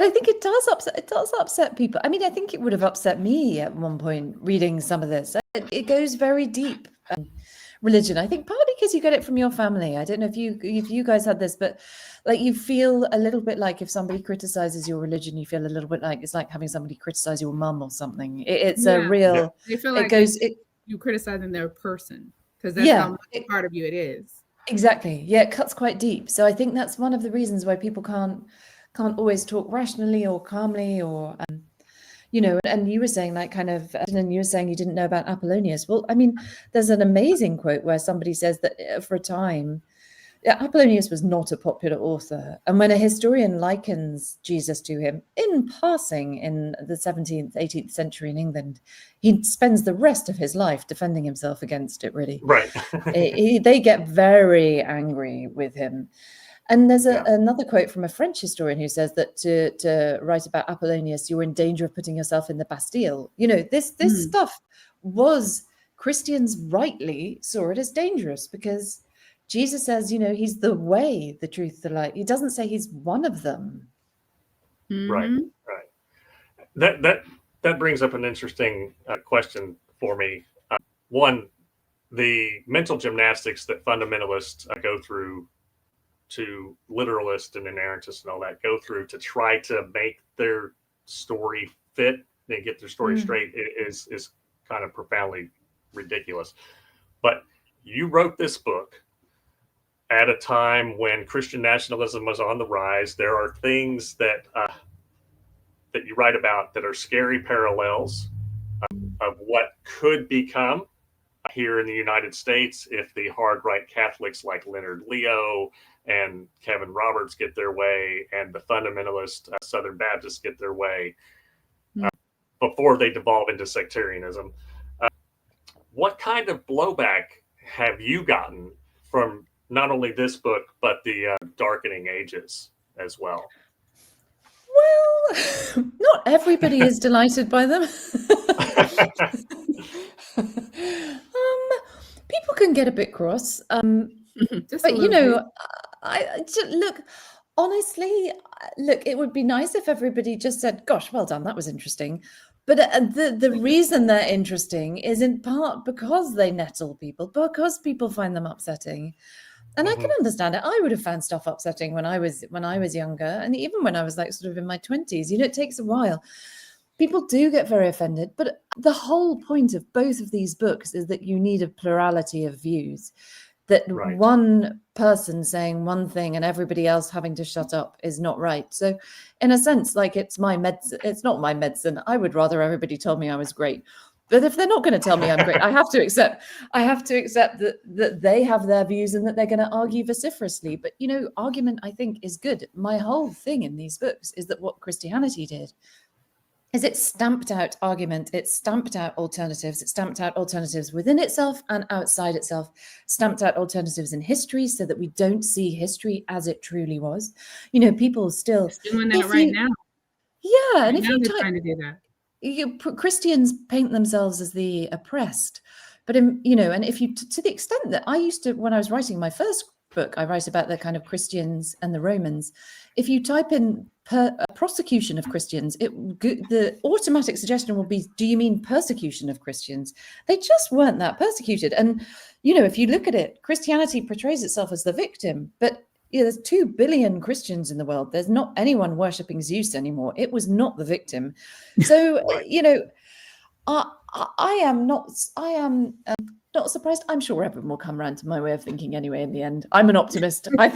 I think it does upset people. I mean, I think it would have upset me at one point reading some of this. It goes very deep. Religion, I think partly because you get it from your family. I don't know if you guys had this, but like you feel a little bit like if somebody criticizes your religion, you feel a little bit like it's like having somebody criticize your mum or something. It's a real. They feel It like goes. you criticizing their person because that's how much part of you it is. Exactly. Yeah, it cuts quite deep. So I think that's one of the reasons why people can't always talk rationally or calmly or. And you were saying like kind of, and you were saying you didn't know about Apollonius. Well, I mean, there's an amazing quote where somebody says that for a time, Apollonius was not a popular author. And when a historian likens Jesus to him in passing in the 17th, 18th century in England, he spends the rest of his life defending himself against it, really. Right. They get very angry with him. And there's another quote from a French historian who says that to write about Apollonius, you're in danger of putting yourself in the Bastille. This stuff was, Christians rightly saw it as dangerous because Jesus says, he's the way, the truth, the light. He doesn't say he's one of them. Right. That brings up an interesting question for me. One, the mental gymnastics that fundamentalists go through to literalists and inerrantists and all that go through to try to make their story fit and get their story straight is kind of profoundly ridiculous. But you wrote this book at a time when Christian nationalism was on the rise. There are things that you write about that are scary parallels of what could become here in the United States if the hard right Catholics like Leonard Leo and Kevin Roberts get their way and the fundamentalist Southern Baptists get their way before they devolve into sectarianism. What kind of blowback have you gotten from not only this book, but the Darkening Ages as well? Well, not everybody is delighted by them. People can get a bit cross. But look, honestly, it would be nice if everybody just said, gosh, well done, that was interesting. But the reason they're interesting is in part because they nettle people, because people find them upsetting. And I can understand it. I would have found stuff upsetting when I was younger, and even when I was like sort of in my 20s. It takes a while. People do get very offended, but the whole point of both of these books is that you need a plurality of views. That one person saying one thing and everybody else having to shut up is not right. So in a sense, like it's not my medicine. I would rather everybody told me I was great. But if they're not going to tell me I'm great, I have to accept that they have their views and that they're going to argue vociferously. But, argument, I think, is good. My whole thing in these books is that what Christianity did is it stamped out argument, it stamped out alternatives, it stamped out alternatives within itself and outside itself, stamped out alternatives in history so that we don't see history as it truly was. People still... It's doing that right now. Yeah. Right and if now you they're trying to do that. Christians paint themselves as the oppressed, but and if you to the extent that I used to, when I was writing my first book, I write about the kind of Christians and the Romans. If you type in prosecution of Christians, the automatic suggestion will be, do you mean persecution of Christians? They just weren't that persecuted. And if you look at it, Christianity portrays itself as the victim, but there's 2 billion Christians in the world. There's not anyone worshipping Zeus anymore. It was not the victim. So, I am not surprised. I'm sure everyone will come around to my way of thinking anyway in the end. I'm an optimist. I think